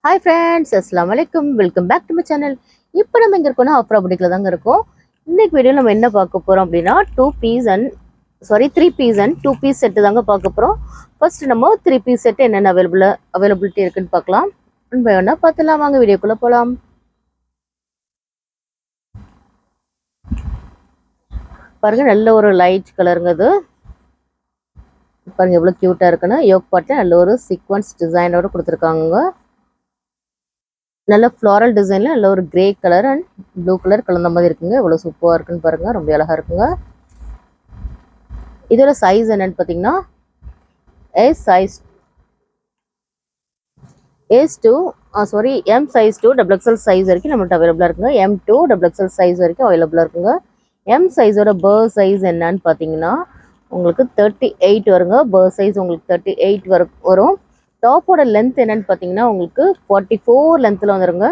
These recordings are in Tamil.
ஹாய் ஃப்ரெண்ட்ஸ், அஸ்ஸலாமு அலைக்கும். Welcome back to my channel. இப்போ நம்ம எங்கே இருக்கோம்னா ஆஃப்ரா புட்டிக்கில் தாங்க இருக்கோம். இன்னைக்கு வீடியோவில் நம்ம என்ன பார்க்க போகிறோம் அப்படின்னா three piece and two piece set தாங்க பார்க்க போகிறோம். ஃபர்ஸ்ட் நம்ம த்ரீ பீஸ் செட்டு என்னென்ன அவைலபிலிட்டி இருக்குன்னு பார்க்கலாம். வேணா பார்த்துலாம், வாங்க வீடியோக்குள்ளே போகலாம். பாருங்க, நல்ல ஒரு லைட் கலருங்க இது. பாருங்க எவ்வளோ க்யூட்டாக இருக்குன்னு. யோக் பாட்டில் நல்ல ஒரு சீக்வன்ஸ் டிசைனோட கொடுத்துருக்காங்க. நல்ல ஃப்ளாரல் டிசைனில் நல்ல ஒரு grey colour and blue colour கலந்த மாதிரி இருக்குங்க. எவ்வளோ சூப்பராக இருக்குன்னு பாருங்கள், ரொம்ப அழகாக இருக்குங்க. இதோட சைஸ் என்னன்னு பார்த்தீங்கன்னா M size to XXL size வரைக்கும் நம்மள்ட்ட அவைலபிளாக இருக்குங்க. M2 XXL சைஸ் வரைக்கும் அவைலபிளாக இருக்குங்க. எம் சைஸோட பர் சைஸ் என்னன்னு பார்த்தீங்கன்னா உங்களுக்கு 38 வருங்க. பர் சைஸ் உங்களுக்கு 38 வரும். டாப்போட லென்த் என்னன்னு பார்த்தீங்கன்னா உங்களுக்கு 44 லென்த்தில் வந்துருங்க.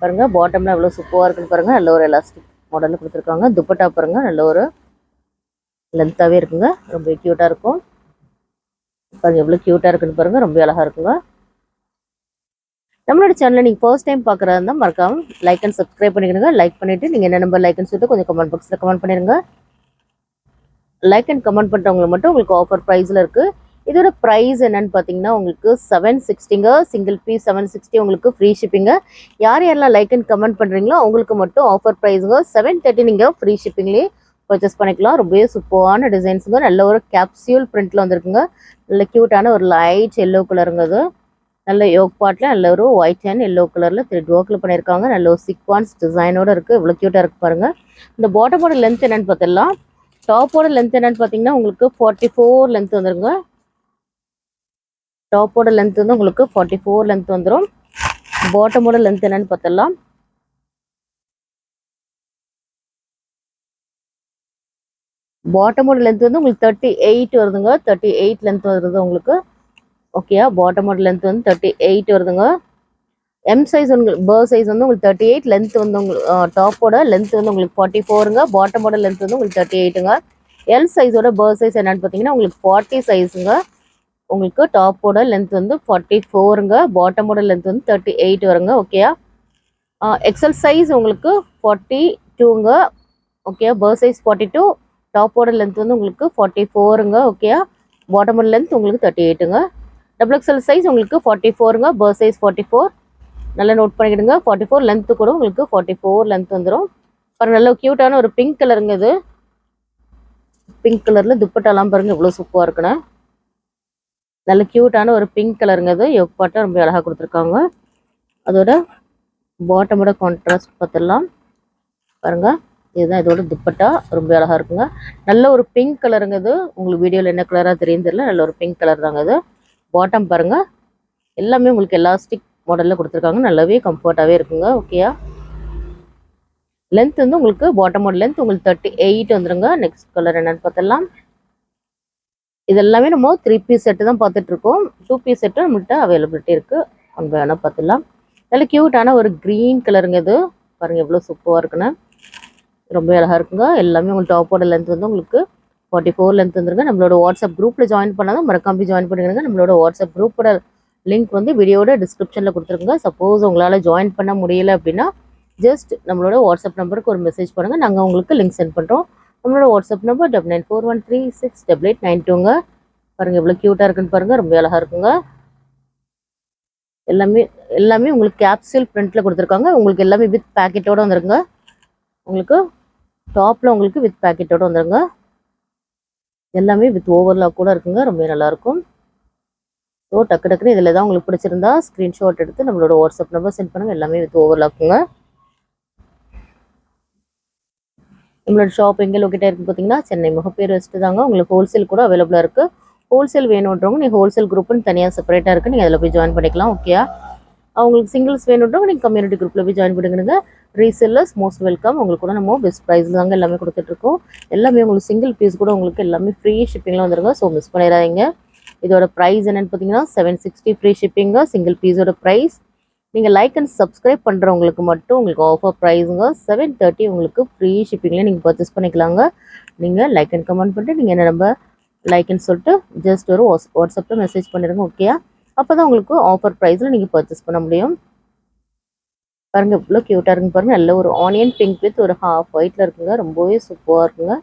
பாருங்க, பாட்டம்ல எவ்வளோ சூப்பராக இருக்குன்னு பாருங்க. நல்ல ஒரு எலாஸ்டிக் மாடலில் கொடுத்துருக்காங்க. துப்பட்டா பாருங்க, நல்ல ஒரு லென்த்தாகவே இருக்குங்க. ரொம்ப க்யூட்டாக இருக்கும். பாருங்க எவ்வளோ க்யூட்டாக இருக்குன்னு பாருங்க, ரொம்ப அழகாக இருக்குங்க. நம்மளோட சேனலை நீங்கள் ஃபர்ஸ்ட் டைம் பார்க்குறதா இருந்தால் மறக்காம லைக் அண்ட் சப்ஸ்கிரைப் பண்ணிக்கிறங்க. லைக் பண்ணிவிட்டு நீங்கள் என்ன நம்பர் லைக்னு சொல்லிட்டு கொஞ்சம் கமெண்ட் பாக்ஸில் கமெண்ட் பண்ணிடுங்க. லைக் அண்ட் கமெண்ட் பண்ணுறவங்களுக்கு மட்டும் உங்களுக்கு ஆஃபர் ப்ரைஸில் இருக்குது. இதோட ப்ரைஸ் என்னன்னு பார்த்தீங்கன்னா உங்களுக்கு 760ங்க. சிங்கிள் பீஸ் 760 உங்களுக்கு ஃப்ரீ ஷிப்பிங்க. யாரெல்லாம் லைக் அண்ட் கமெண்ட் பண்ணுறீங்களோ அவங்களுக்கு மட்டும் ஆஃபர் ப்ரைஸுங்க 730 நீங்கள் ஃப்ரீ ஷிப்பிங்லேயே பர்ச்சேஸ் பண்ணிக்கலாம். ரொம்பவே சூப்பரான டிசைன்ஸுங்க. நல்ல ஒரு கேப்சியூல் பிரிண்ட்டில் வந்துருக்குங்க. நல்ல க்யூட்டான ஒரு லைட் எல்லோ கலருங்க அது. நல்ல யோக் பாட்டில் நல்ல ஒரு ஒயிட் அண்ட் எல்லோ கலரில் த்ரெட் ஒர்க்கில் பண்ணியிருக்காங்க. நல்ல ஒரு சீக்வன்ஸ் டிசைனோட இருக்குது. இவ்வளோ க்யூட்டாக இருக்குது பாருங்கள். இந்த பாட்டமோட லென்த் என்னென்னு பார்த்துடலாம். டாப்போட லென்த் என்னென்னு பார்த்தீங்கன்னா உங்களுக்கு 44 லென்த் வந்துருங்க. டாப்போட லென்த் வந்து உங்களுக்கு 44 லென்த் வந்துடும். பாட்டமோட லென்த் என்னென்னு பார்த்துடலாம். பாட்டமோட லென்த் வந்து உங்களுக்கு 38 வருதுங்க. 38 லென்த் வருது உங்களுக்கு. ஓகேயா, பாட்டமோட லென்த் வந்து 38 வருதுங்க. எம் சைஸ் உங்களுக்கு பர் சைஸ் வந்து உங்களுக்கு 38 லென்த் வந்து உங்களுக்கு டாப்போட லென்த் வந்து உங்களுக்கு 44ங்க. பாட்டமோட லென்த் வந்து உங்களுக்கு 38ங்க. எல் சைஸோட பர் சைஸ் என்னன்னு பார்த்தீங்கன்னா உங்களுக்கு 40 சைஸுங்க. உங்களுக்கு டாப்போட லென்த் வந்து 44ங்க. பாட்டமோட லென்த் வந்து 38 வருங்க. ஓகேயா, எக்ஸல் சைஸ் உங்களுக்கு 42ங்க. ஓகேயா, பர் சைஸ் 42, டாப்போட லென்த் வந்து உங்களுக்கு 44ங்க. ஓகேயா, பாட்டமோட லென்த் உங்களுக்கு 38ங்க. XXL சைஸ் உங்களுக்கு 44ங்க. Per size 44. நல்லா நோட் பண்ணிக்கிடுங்க. 44 லென்த்து கூட உங்களுக்கு 44 லென்த் வந்துடும். பாருங்க, நல்ல க்யூட்டான ஒரு பிங்க் கலருங்க இது. பிங்க் கலரில் துப்பட்டாலாம் பாருங்கள் இவ்வளோ சூப்பராக இருக்குண்ணே. நல்ல க்யூட்டான ஒரு பிங்க் கலருங்க இது. யோப்பாட்டா ரொம்ப அழகாக கொடுத்துருக்காங்க. அதோட பாட்டமோட கான்ட்ராஸ்ட் பார்த்துடலாம். பாருங்கள், இதுதான் இதோட துப்பட்டா. ரொம்ப அழகாக இருக்குங்க. நல்ல ஒரு பிங்க் கலருங்க இது. உங்களுக்கு வீடியோவில் என்ன கலராக தெரியும் தெரியல. நல்ல ஒரு பிங்க் கலர் தாங்க இது. பாட்டம் பாருங்கள், எல்லாமே உங்களுக்கு எலாஸ்டிக் மாடலில் கொடுத்துருக்காங்க. நல்லாவே கம்ஃபர்ட்டாகவே இருக்குங்க. ஓகேயா, லென்த் வந்து உங்களுக்கு பாட்டமோட லென்த் உங்களுக்கு 38 வந்துருங்க. நெக்ஸ்ட் கலர் என்னன்னு பார்த்துடலாம். இதெல்லாமே நம்ம 3 பீஸ் செட்டு தான் பார்த்துட்ருக்கோம். 2 பீஸ் செட்டு நம்மள்கிட்ட அவைலபிலிட்டி இருக்குது. அங்கே வேணால் பார்த்துடலாம். நல்ல க்யூட்டான ஒரு க்ரீன் கலருங்க இது. பாருங்கள் எவ்வளோ சூப்பராக இருக்குன்னு. ரொம்ப அழகாக இருக்குங்க. எல்லாமே உங்களுக்கு டாப்போட லென்த் வந்து உங்களுக்கு 44 லென்த் வந்துருங்க. நம்மளோட வாட்ஸ்அப் குரூப்பில் ஜாயின் பண்ணாதான் மறக்காம ஜாயின் பண்ணிடுங்க. நம்மளோட வாட்ஸ்அப் குரூப்போட லிங்க் வந்து வீடியோட டிஸ்கிரிப்ஷனில் கொடுத்துருங்க. சப்போஸ் உங்களால் ஜாயின் பண்ண முடியல அப்படின்னா ஜஸ்ட் நம்மளோட வாட்ஸ்அப் நம்பருக்கு ஒரு மெசேஜ் பண்ணுங்கள். நாங்கள் உங்களுக்கு லிங்க் சென்ட் பண்ணுறோம். நம்மளோட வாட்ஸ்அப் நம்பர் 9941368892ங்க. பாருங்கள் எவ்வளோ க்யூட்டாக இருக்குன்னு பாருங்கள். ரொம்ப அழகாக இருக்குங்க. எல்லாமே உங்களுக்கு கேப்சூல் பிரிண்ட்டில் கொடுத்துருக்காங்க. உங்களுக்கு எல்லாமே வித் பேக்கெட்டோடு வந்துருங்க. உங்களுக்கு டாப்பில் உங்களுக்கு வித் பேக்கெட்டோடு வந்துருங்க. எல்லாமே வித் ஓவர்லாக் கூட இருக்குங்க. ரொம்ப நல்லாயிருக்கும். ஸோ டக்குன்னு இதில் தான் உங்களுக்கு பிடிச்சிருந்தா ஸ்க்ரீன்ஷாட் எடுத்து நம்மளோட வாட்ஸ்அப் நம்பர் சென்ட் பண்ணுங்கள். எல்லாமே வித் ஓவர்லாக்குங்க. நம்மளோட ஷாப் எங்கே லொக்கேட்டாக இருக்குது பார்த்தீங்கன்னா சென்னை முகப்பேர் வெஸ்ட்டு தாங்க. உங்களுக்கு ஹோல்சேல் கூட அவைலபிளாக இருக்குது. ஹோல்சேல் வேணுன்றவங்க நீங்கள் ஹோல்சேல் குரூப்னு தனியாக செப்பரேட்டாக இருக்குது. நீங்கள் அதில் போய் ஜாயின் பண்ணிக்கலாம். ஓகேயா, அவங்களுக்கு சிங்கிள்ஸ் வேணுன்றவங்க நீங்கள் கம்யூனிட்டி குரூப்பில் போய் ஜாயின் பண்ணிக்கணுங்க. Resellers most welcome. உங்களுக்கு கூட நம்ம பெஸ்ட் ப்ரைஸில் தாங்க எல்லாமே கொடுத்துட்ருக்கோம். எல்லாமே உங்களுக்கு சிங்கிள் பீஸ் கூட உங்களுக்கு எல்லாமே ஃப்ரீ ஷிப்பிங்லாம் வந்துருங்க. ஸோ மிஸ் பண்ணிடாதீங்க. இதோட ப்ரைஸ் என்னென்னு பார்த்தீங்கன்னா 760 ஃப்ரீ ஷிப்பிங்க. சிங்கிள் பீஸோட ப்ரைஸ். நீங்கள் லைக் அண்ட் சப்ஸ்கிரைப் பண்ணுறவங்களுக்கு மட்டும் உங்களுக்கு ஆஃபர் ப்ரைஸுங்க 730 உங்களுக்கு ஃப்ரீ ஷிப்பிங்கில் நீங்கள் பர்ச்சேஸ் பண்ணிக்கலாங்க. நீங்கள் லைக் அண்ட் கமெண்ட் பண்ணிட்டு நீங்கள் என்ன நம்பர் லைக்னு சொல்லிட்டு ஜஸ்ட் ஒரு வாட்ஸ்அப்பில் மெசேஜ் பண்ணிடுங்க. ஓகேயா, அப்போ தான் உங்களுக்கு ஆஃபர் ப்ரைஸில் நீங்கள் பர்ச்சேஸ் பண்ண முடியும். பாருங்கள் இவ்வளோ க்யூட்டாக இருக்குங்க பாருங்கள். நல்ல ஒரு ஆனியன் பிங்க் வித் ஒரு ஹாஃப் ஒயிட்டில் இருக்குங்க. ரொம்பவே சூப்பராக இருக்குங்க.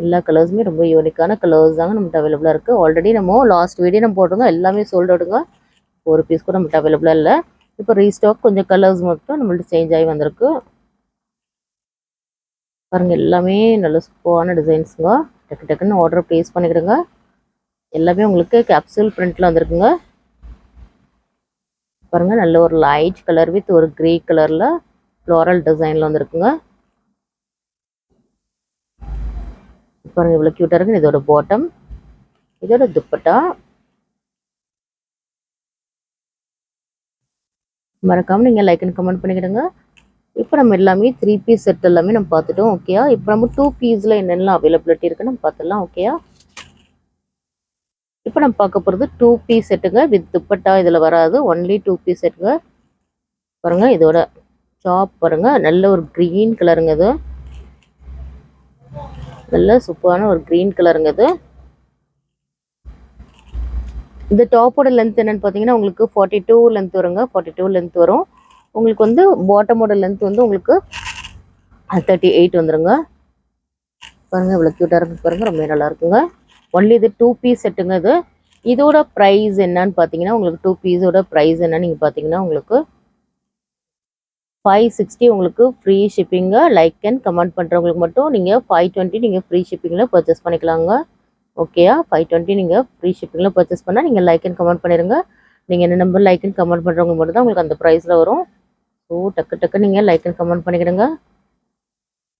எல்லா கலர்ஸுமே ரொம்ப யூனிக்கான கலர்ஸ் தாங்க நம்மகிட்ட அவைலபிளாக இருக்குது. ஆல்ரெடி நம்ம லாஸ்ட் வீடியோ நம்ம போட்டிருந்தோம், எல்லாமே சோல்ட் அவுட்டுங்க. ஒரு பீஸ் கூட நம்மகிட்ட அவைலபிளாக இல்லை. இப்போ ரீஸ்டாக் கொஞ்சம் கலர்ஸ் மட்டும் நம்மள்ட்ட சேஞ்ச் ஆகி வந்திருக்கு. பாருங்கள் எல்லாமே நல்ல சூப்பரான டிசைன்ஸுங்க. டக்கு டக்குன்னு ஆர்டர் ப்ளேஸ் பண்ணிக்கிடுங்க. எல்லாமே உங்களுக்கு கேப்சூல் பிரிண்ட்டில் வந்திருக்குங்க. பாருங்கள் நல்ல ஒரு லைட் கலர் வித் ஒரு கிரே கலரில் ஃப்ளோரல் டிசைனில் வந்திருக்குங்க. பாருங்கள் இவ்வளோ க்யூட்டாக இருக்குன்னு. இதோட பாட்டம், இதோட துப்பட்டா. மறக்காமல் நீங்கள் லைக் அண்ட் கமெண்ட் பண்ணிக்கிடுங்க. இப்போ நம்ம எல்லாமே 3 பீஸ் செட் எல்லாமே நம்ம பார்த்துட்டோம். ஓகேயா? இப்போ நம்ம 2 பீஸில் என்னென்னலாம் அவைலபிலிட்டி இருக்குன்னு நம்ம பார்த்துடலாம். ஓகேயா? இப்போ நம்ம பார்க்க போகிறது 2 பீஸ் செட்டுங்க வித் துப்பட்டா. இதில் வராது, ஒன்லி 2 பீஸ் செட்டுங்க. பாருங்கள் இதோட டாப் பாருங்கள், நல்ல ஒரு க்ரீன் கலருங்க. இது நல்ல சூப்பரான ஒரு க்ரீன் கலருங்க. இது இந்த டாப்போட லென்த் என்னென்னு பார்த்தீங்கன்னா உங்களுக்கு 42 லென்த் வருங்க. 42 லென்த் வரும். உங்களுக்கு வந்து பாட்டமோட லென்த் வந்து உங்களுக்கு 38 வந்துருங்க. பாருங்கள் இவ்வளோ க்யூட்டாக இருக்குது பாருங்கள். ரொம்ப நல்லா இருக்குங்க. ஒன்லி இது 2 பீஸ் செட்டுங்க. இது இதோட ப்ரைஸ் என்னன்னு பார்த்தீங்கன்னா உங்களுக்கு 2 பீஸோட ப்ரைஸ் என்னன்னு நீங்கள் பார்த்தீங்கன்னா உங்களுக்கு 560 உங்களுக்கு ஃப்ரீ ஷிப்பிங்க. லைக் அண்ட் கமெண்ட் பண்ணுறவங்களுக்கு மட்டும் நீங்கள் 520 நீங்கள் ஃப்ரீ ஷிப்பிங்கில் பர்ச்சேஸ் பண்ணிக்கலாங்க. ஓகேயா? 520 நீங்கள் ஃப்ரீ ஷிப்பிங்கில் பர்ச்சேஸ் பண்ணால் நீங்கள் லைக் அண்ட் கமெண்ட் பண்ணிடுங்க. நீங்கள் என்ன நம்பர் லைக் அண்ட் கமெண்ட் பண்ணுறவங்க மட்டும் தான் உங்களுக்கு அந்த ப்ரைஸில் வரும். ஸோ டக்கு டக்கு நீங்கள் லைக் அண்ட் கமெண்ட் பண்ணிக்கிடுங்க.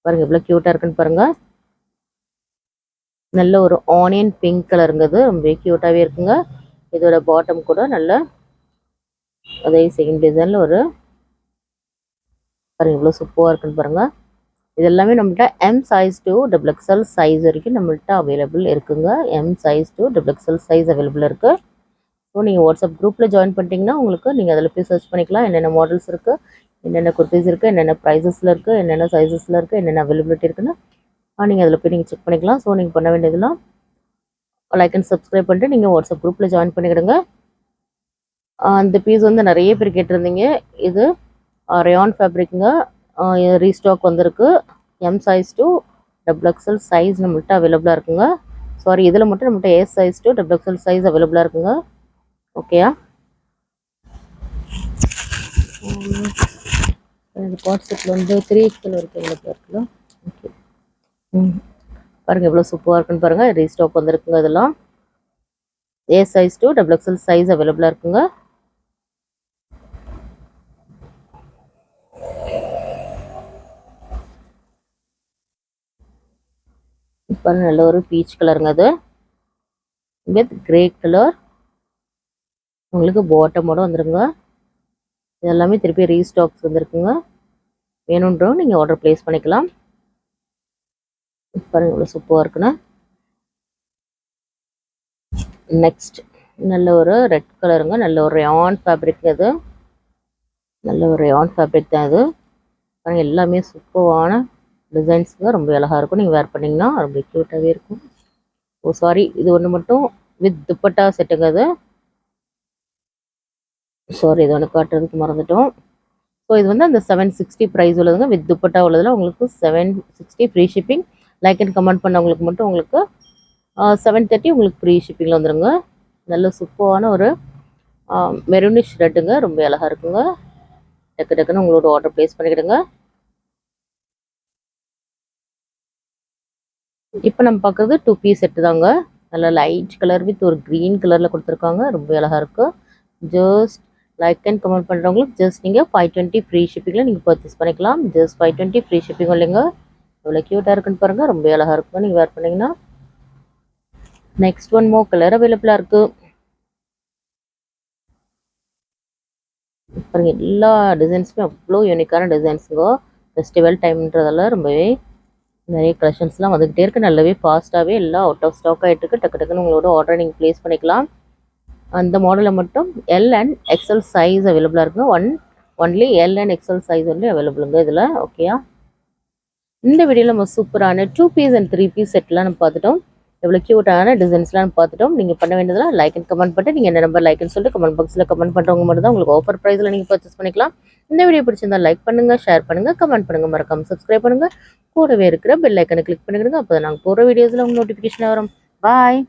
பாருங்கள் எவ்வளோ க்யூட்டாக இருக்குன்னு பாருங்கள். நல்ல ஒரு ஆனியன் பிங்க் கலருங்கிறது ரொம்ப க்யூட்டாகவே இருக்குங்க. இதோட பாட்டம் கூட நல்ல அதே செகண்ட் டிசைனில் ஒரு பாருங்கள் இவ்வளோ சூப்பராக இருக்குன்னு பாருங்கள். இது எல்லாமே நம்மள்ட்ட M size to XXL size வரைக்கும் நம்மள்ட்ட அவைலபிள் இருக்குங்க. M size to XXL size available இருக்குது. ஸோ நீங்கள் வாட்ஸ்அப் குரூப்பில் ஜாயின் பண்ணிட்டீங்கன்னா உங்களுக்கு நீங்கள் அதில் போய் சர்ச் பண்ணிக்கலாம். என்னென்ன மாடல்ஸ் இருக்குது, என்னென்ன குர்த்திஸ் இருக்குது, என்னென்ன ப்ரைஸஸில் இருக்குது, என்னென்ன சைஸஸில் இருக்குது, என்னென்ன அவைலபிலிட்டி இருக்குன்னு நீங்கள் அதில் போய் நீங்கள் செக் பண்ணிக்கலாம். ஸோ நீங்கள் பண்ண வேண்டியதெல்லாம் லைக் அண்ட் சப்ஸ்கிரைப் பண்ணிட்டு நீங்கள் வாட்ஸ்அப் குரூப்பில் ஜாயின் பண்ணிக்கிடுங்க. அந்த பீஸ் வந்து நிறைய பேர் கேட்டிருந்தீங்க. இது ரயான் ஃபேப்ரிக்குங்க. ரீஸ்டாக் வந்திருக்கு. M size to XXL size நம்மள்ட்ட அவைலபிளாக இருக்குங்க. சாரி இதில் மட்டும் நம்மள்ட்ட S size to XXL size அவைலபிளாக இருக்குங்க. ஓகேயா? இந்த காட் செட்டில் வந்து 3XL இருக்குது இருக்குல்ல. ஓகே. பாருங்கள் எவ்வளோ சூப்பராக இருக்குன்னு பாருங்கள். ரீஸ்டாக் வந்திருக்குங்க. இதெல்லாம் S size to XXL size அவைலபிளாக இருக்குங்க. பாருங்கள் நல்ல ஒரு பீச் கலருங்க. அது வித் கிரே கலர் உங்களுக்கு பாட்டமோட வந்துருங்க. இதெல்லாமே திருப்பி ரீஸ்டாக்ஸ் வந்துருக்குங்க. வேணுன்றவங்க நீங்கள் ஆர்டர் ப்ளேஸ் பண்ணிக்கலாம். பாருங்கள் இவ்வளோ சூப்பராக இருக்குண்ணா. நெக்ஸ்ட் நல்ல ஒரு ரெட் கலருங்க. நல்ல ஒரு ரயான் ஃபேப்ரிக். அது நல்ல ஒரு ரயான் ஃபேப்ரிக் தான். இது பாருங்கள் எல்லாமே சூப்பரான டிசைன்ஸுங்க. ரொம்ப அழகாக இருக்கும். நீங்கள் வேர் பண்ணிங்கன்னா ரொம்ப க்யூட்டாகவே இருக்கும். ஓ சாரி இது ஒன்று மட்டும் வித் துப்பட்டா செட்டுங்க. அது சாரி இது ஒன்று காட்டுறதுக்கு மறந்துட்டோம். ஸோ இது வந்து அந்த 760 ப்ரைஸ் உள்ளதுங்க. வித் துப்பட்டா உள்ளதில் உங்களுக்கு 760 free shipping. Like and comment பண்ணவங்களுக்கு மட்டும் உங்களுக்கு 730 உங்களுக்கு ஃப்ரீ ஷிப்பிங்கில் வந்துடுங்க. நல்ல சூப்பரான ஒரு மெரூனிஷ் ரெட்டுங்க. ரொம்ப அழகாக இருக்குங்க. டக்கு டக்குன்னு உங்களோட ஆர்டர் ப்ளேஸ் பண்ணிக்கிடுங்க. இப்போ நம்ம பார்க்குறது 2 பீஸ் செட்டு தாங்க. நல்ல லைட் கலர் வித் ஒரு க்ரீன் கலரில் கொடுத்துருக்காங்க. ரொம்ப அழகாக இருக்குது. ஜஸ்ட் லைக் அண்ட் கமெண்ட் பண்ணுறவங்களுக்கு ஜஸ்ட் நீங்கள் 520 ஃப்ரீ ஷிப்பிங்கில் நீங்கள் பர்ச்சேஸ் பண்ணிக்கலாம். ஜஸ்ட் 520 ஃப்ரீ ஷிப்பிங் இல்லைங்க. எவ்வளோ க்யூட்டாக இருக்குன்னு பாருங்கள். ரொம்ப அழகாக இருக்குங்க நீங்கள் வேர் பண்ணிங்கன்னா. நெக்ஸ்ட் ஒன் மோ கலர் அவைலபிளாக இருக்குது. பாருங்கள் எல்லா டிசைன்ஸுமே அவ்வளோ யூனிக்கான டிசைன்ஸுங்க. ஃபெஸ்டிவல் டைம்ன்றதால ரொம்பவே நிறைய கலெக்ஷன்ஸ்லாம் வந்துக்கிட்டே இருக்குது. நல்லாவே ஃபாஸ்ட்டாகவே எல்லாம் அவுட் ஆஃப் ஸ்டாக் ஆகிட்டு இருக்குது. டக்கு டக்குன்னு உங்களோட ஆர்டர் நீங்கள் ப்ளேஸ் பண்ணிக்கலாம். அந்த மாடலில் மட்டும் L and XL சைஸ் அவைலபிளாக இருக்குங்க. Only L and XL size வந்து அவைலபிளுங்க இதில். ஓகேயா? இந்த வீடியோவில் நம்ம சூப்பரான 2 பீஸ் அண்ட் 3 பீஸ் செட்லாம் நம்ம பார்த்துட்டோம். எவ்வளோ க்யூட்டான டிசைன்ஸ்லாம் பார்த்துட்டோம். நீங்கள் பண்ண வேண்டியதெல்லாம் லைக் அண்ட் கமெண்ட் பண்ணிட்டு நீங்கள் என்ன நம்பர் லைக்னு சொல்லிட்டு கமெண்ட் பாக்ஸில் கமெண்ட் பண்ணுறவங்க மட்டும் தான் உங்களுக்கு ஆஃபர் ப்ரைஸில் நீங்கள் பர்ச்சேஸ் பண்ணிக்கலாம். இந்த வீடியோ பிடிச்சிருந்தா லைக் பண்ணுங்கள், ஷேர் பண்ணுங்கள், கமெண்ட் பண்ணுங்கள், மறக்காமல் சப்ஸ்கிரைப் பண்ணுங்கள். கூடவே இருக்கிற பெல் ஐக்கனை கிளிக் பண்ணிடுங்க. அப்போ தான் நாங்கள் போகிற வீடியோஸில் உங்களுக்கு நோட்டிஃபிகேஷன் வரும். பாய்.